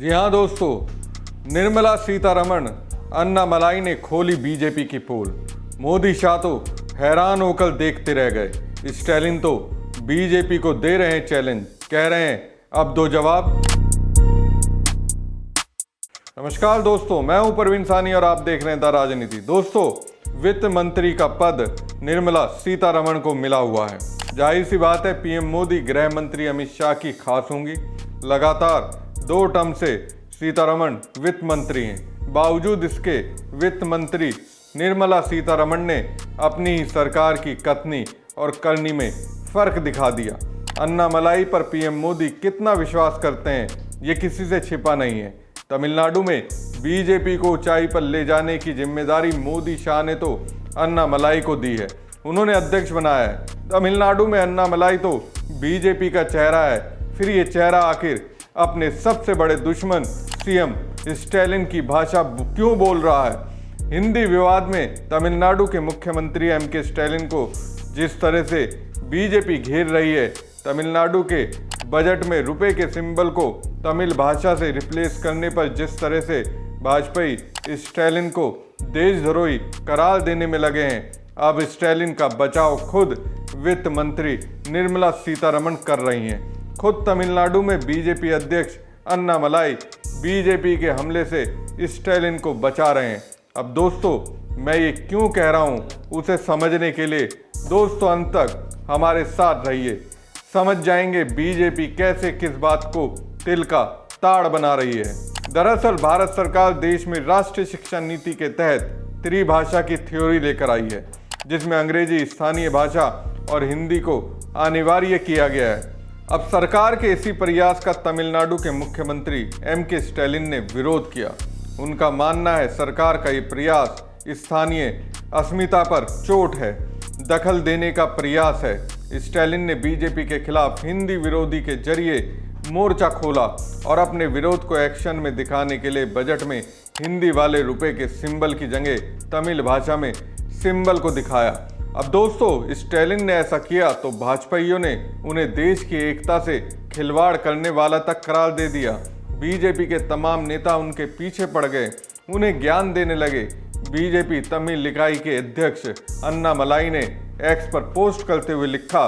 जी हाँ दोस्तों, निर्मला सीतारमण अन्नामलाई ने खोली बीजेपी की पोल। मोदी शाह तो हैरान होकर देखते रह गए। स्टालिन तो बीजेपी को दे रहे हैं चैलेंज, कह रहे हैं अब दो जवाब। नमस्कार दोस्तों, मैं हूं परवीन सानी और आप देख रहे हैं द राजनीति। दोस्तों, वित्त मंत्री का पद निर्मला सीतारमण को मिला हुआ है। जाहिर सी बात है, पीएम मोदी गृह मंत्री अमित शाह की खास होंगी। लगातार 2 टर्म से सीतारमण वित्त मंत्री हैं। बावजूद इसके वित्त मंत्री निर्मला सीतारमण ने अपनी ही सरकार की कथनी और करनी में फर्क दिखा दिया। अन्नामलाई पर पीएम मोदी कितना विश्वास करते हैं, ये किसी से छिपा नहीं है। तमिलनाडु में बीजेपी को ऊंचाई पर ले जाने की जिम्मेदारी मोदी शाह ने तो अन्नामलाई को दी है। उन्होंने अध्यक्ष बनाया है। तमिलनाडु में अन्नामलाई तो बीजेपी का चेहरा है। फिर ये चेहरा आखिर अपने सबसे बड़े दुश्मन सीएम स्टालिन की भाषा क्यों बोल रहा है? हिंदी विवाद में तमिलनाडु के मुख्यमंत्री एमके स्टालिन को जिस तरह से बीजेपी घेर रही है, तमिलनाडु के बजट में रुपए के सिंबल को तमिल भाषा से रिप्लेस करने पर जिस तरह से वाजपेयी स्टालिन को देशद्रोही करार देने में लगे हैं, अब स्टालिन का बचाव खुद वित्त मंत्री निर्मला सीतारमण कर रही हैं। खुद तमिलनाडु में बीजेपी अध्यक्ष अन्नामलाई बीजेपी के हमले से स्टालिन को बचा रहे हैं। अब दोस्तों, मैं ये क्यों कह रहा हूँ, उसे समझने के लिए दोस्तों अंत तक हमारे साथ रहिए। समझ जाएंगे बीजेपी कैसे किस बात को तिल का ताड़ बना रही है। दरअसल भारत सरकार देश में राष्ट्रीय शिक्षा नीति के तहत त्रिभाषा की थ्योरी लेकर आई है, जिसमें अंग्रेजी, स्थानीय भाषा और हिंदी को अनिवार्य किया गया है। अब सरकार के इसी प्रयास का तमिलनाडु के मुख्यमंत्री एमके स्टालिन ने विरोध किया। उनका मानना है सरकार का ये प्रयास स्थानीय अस्मिता पर चोट है, दखल देने का प्रयास है। स्टालिन ने बीजेपी के खिलाफ हिंदी विरोधी के जरिए मोर्चा खोला और अपने विरोध को एक्शन में दिखाने के लिए बजट में हिंदी वाले रुपए के सिंबल की जगह तमिल भाषा में सिंबल को दिखाया। अब दोस्तों, स्टालिन ने ऐसा किया तो भाजपाइयों ने उन्हें देश की एकता से खिलवाड़ करने वाला तक करार दे दिया। बीजेपी के तमाम नेता उनके पीछे पड़ गए, उन्हें ज्ञान देने लगे। बीजेपी तमिल इकाई के अध्यक्ष अन्नामलाई ने एक्स पर पोस्ट करते हुए लिखा,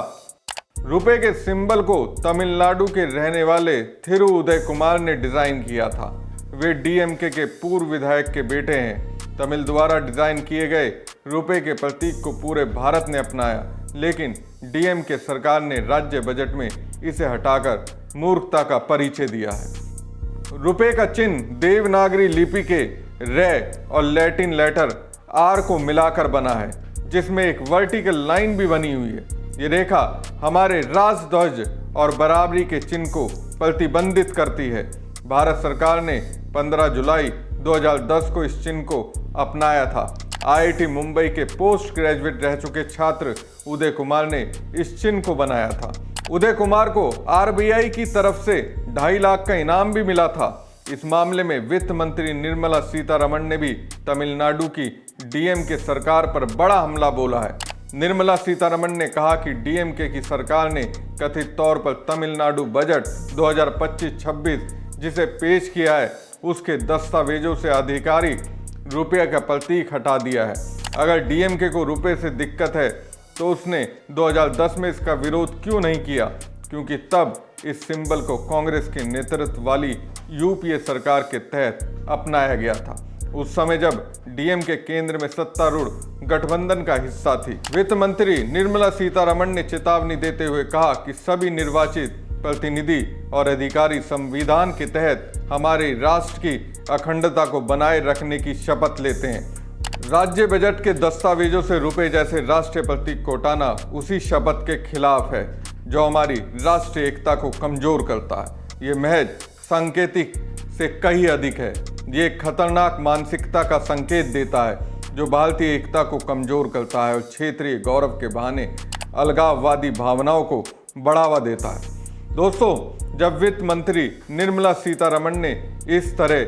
रुपए के सिंबल को तमिलनाडु के रहने वाले थिरु उदय कुमार ने डिजाइन किया था। वे डीएमके के पूर्व विधायक के बेटे हैं। तमिल द्वारा डिजाइन किए गए रुपए के प्रतीक को पूरे भारत ने अपनाया, लेकिन डीएमके सरकार ने राज्य बजट में इसे हटाकर मूर्खता का परिचय दिया है। रुपए का चिन्ह देवनागरी लिपि के रे और लैटिन लेटर आर को मिलाकर बना है, जिसमें एक वर्टिकल लाइन भी बनी हुई है। ये रेखा हमारे राष्ट्रध्वज और बराबरी के चिन्ह को प्रतिबंधित करती है। भारत सरकार ने 15 जुलाई 2010 को इस चिन्ह को अपनाया था। आईआईटी मुंबई के पोस्ट ग्रेजुएट रह चुके छात्र उदय कुमार ने इस चिन्ह को बनाया था। उदय कुमार को आरबीआई की तरफ से 2.5 लाख का इनाम भी मिला था। इस मामले में वित्त मंत्री निर्मला सीतारमण ने भी तमिलनाडु की डीएमके सरकार पर बड़ा हमला बोला है। निर्मला सीतारमण ने कहा कि डीएमके की सरकार ने कथित तौर पर तमिलनाडु बजट 2025-26 जिसे पेश किया है, उसके दस्तावेजों से आधिकारिक रुपये का प्रतीक हटा दिया है। अगर डीएमके को रुपए से दिक्कत है तो उसने 2010 में इसका विरोध क्यों नहीं किया? क्योंकि तब इस सिंबल को कांग्रेस के नेतृत्व वाली यूपीए सरकार के तहत अपनाया गया था। उस समय जब डीएमके केंद्र में सत्तारूढ़ गठबंधन का हिस्सा थी। वित्त मंत्री निर्मला सीतारमण ने चेतावनी देते हुए कहा कि सभी निर्वाचित प्रतिनिधि और अधिकारी संविधान के तहत हमारे राष्ट्र की अखंडता को बनाए रखने की शपथ लेते हैं। राज्य बजट के दस्तावेजों से रुपए जैसे राष्ट्रीय प्रतीक को हटाना उसी शपथ के खिलाफ है, जो हमारी राष्ट्रीय एकता को कमजोर करता है। ये महज सांकेतिक से कहीं अधिक है। ये एक खतरनाक मानसिकता का संकेत देता है, जो भारतीय एकता को कमजोर करता है और क्षेत्रीय गौरव के बहाने अलगाववादी भावनाओं को बढ़ावा देता है। दोस्तों, जब वित्त मंत्री निर्मला सीतारमण ने इस तरह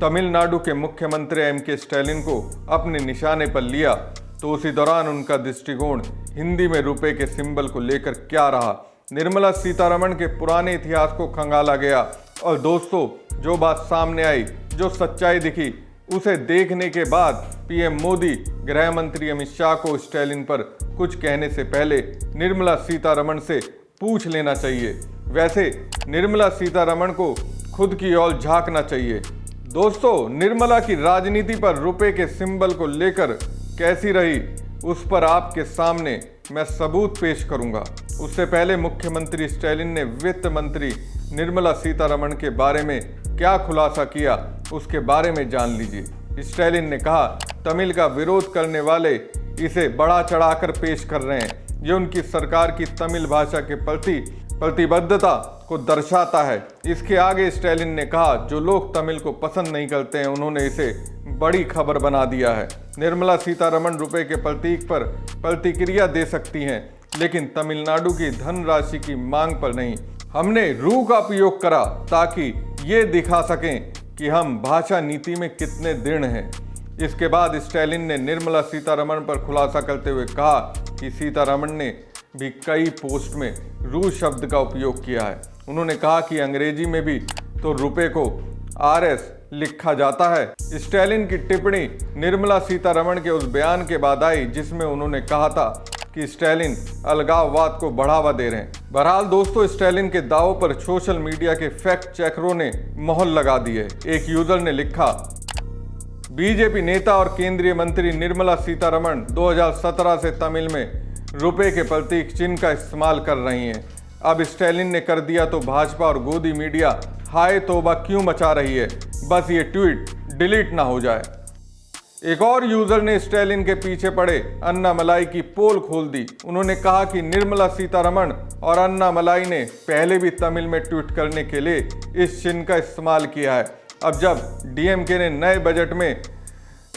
तमिलनाडु के मुख्यमंत्री एमके स्टालिन को अपने निशाने पर लिया, तो उसी दौरान उनका दृष्टिकोण हिंदी में रुपए के सिंबल को लेकर क्या रहा? निर्मला सीतारमण के पुराने इतिहास को खंगाला गया और दोस्तों जो बात सामने आई, जो सच्चाई दिखी, उसे देखने के बाद पीएम मोदी गृह मंत्री अमित शाह को स्टालिन पर कुछ कहने से पहले निर्मला सीतारमण से पूछ लेना चाहिए। वैसे निर्मला सीतारमण को खुद की ओर झांकना चाहिए। दोस्तों, निर्मला की राजनीति पर रुपए के सिंबल को लेकर कैसी रही, उस पर आपके सामने मैं सबूत पेश करूंगा। उससे पहले मुख्यमंत्री स्टालिन ने वित्त मंत्री निर्मला सीतारमण के बारे में क्या खुलासा किया, उसके बारे में जान लीजिए। स्टालिन ने कहा, तमिल का विरोध करने वाले इसे बढ़ा चढ़ाकर पेश कर रहे हैं। ये उनकी सरकार की तमिल भाषा के प्रति प्रतिबद्धता को दर्शाता है। इसके आगे स्टालिन ने कहा, जो लोग तमिल को पसंद नहीं करते हैं, उन्होंने इसे बड़ी खबर बना दिया है। निर्मला सीतारमण रुपए के प्रतीक पर प्रतिक्रिया दे सकती हैं, लेकिन तमिलनाडु की धनराशि की मांग पर नहीं। हमने रू का उपयोग करा ताकि ये दिखा सकें कि हम भाषा नीति में कितने दृढ़ हैं। इसके बाद स्टालिन ने निर्मला सीतारमण पर खुलासा करते हुए कहा कि सीतारमण ने भी कई पोस्ट में रू शब्द का उपयोग किया है। उन्होंने कहा कि अंग्रेजी में भी तो रुपए को RS लिखा जाता है। स्टालिन की टिप्पणी निर्मला सीतारमण के उस बयान के बाद आई जिसमें उन्होंने कहा था कि स्टालिन अलगाववाद को बढ़ावा दे रहे हैं। बहरहाल दोस्तों, स्टालिन के दावों पर सोशल मीडिया के फैक्ट चेकरों ने मोहर लगा दी है। एक यूजर ने लिखा, बीजेपी नेता और केंद्रीय मंत्री निर्मला सीतारमण 2017 से तमिल में रुपए के प्रतीक चिन्ह का इस्तेमाल कर रही हैं। अब स्टालिन ने कर दिया तो भाजपा और गोदी मीडिया हाय तौबा क्यों मचा रही है, बस ये ट्वीट डिलीट ना हो जाए। एक और यूजर ने स्टालिन के पीछे पड़े अन्नामलाई की पोल खोल दी। उन्होंने कहा कि निर्मला सीतारमण और अन्नामलाई ने पहले भी तमिल में ट्वीट करने के लिए इस चिन्ह का इस्तेमाल किया है। अब जब डीएमके ने नए बजट में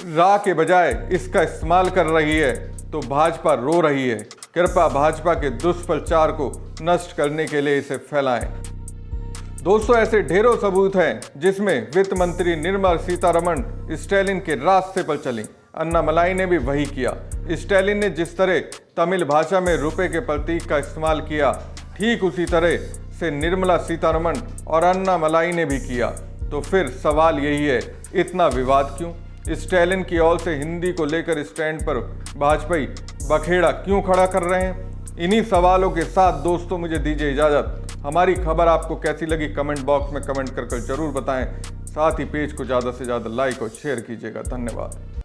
रा के बजाय इसका इस्तेमाल कर रही है तो भाजपा रो रही है। कृपया भाजपा के दुष्प्रचार को नष्ट करने के लिए इसे फैलाएं। दोस्तों, ऐसे ढेरों सबूत हैं जिसमें वित्त मंत्री निर्मला सीतारमण स्टालिन के रास्ते पर चली। अन्नामलाई ने भी वही किया। स्टालिन ने जिस तरह तमिल भाषा में रुपए के प्रतीक का इस्तेमाल किया, ठीक उसी तरह से निर्मला सीतारमण और अन्नामलाई ने भी किया। तो फिर सवाल यही है, इतना विवाद क्यों? स्टालिन की ओर से हिंदी को लेकर स्टैंड पर भाजपाई बखेड़ा क्यों खड़ा कर रहे हैं? इन्हीं सवालों के साथ दोस्तों मुझे दीजिए इजाज़त। हमारी खबर आपको कैसी लगी कमेंट बॉक्स में कमेंट कर जरूर बताएं। साथ ही पेज को ज़्यादा से ज़्यादा लाइक और शेयर कीजिएगा। धन्यवाद।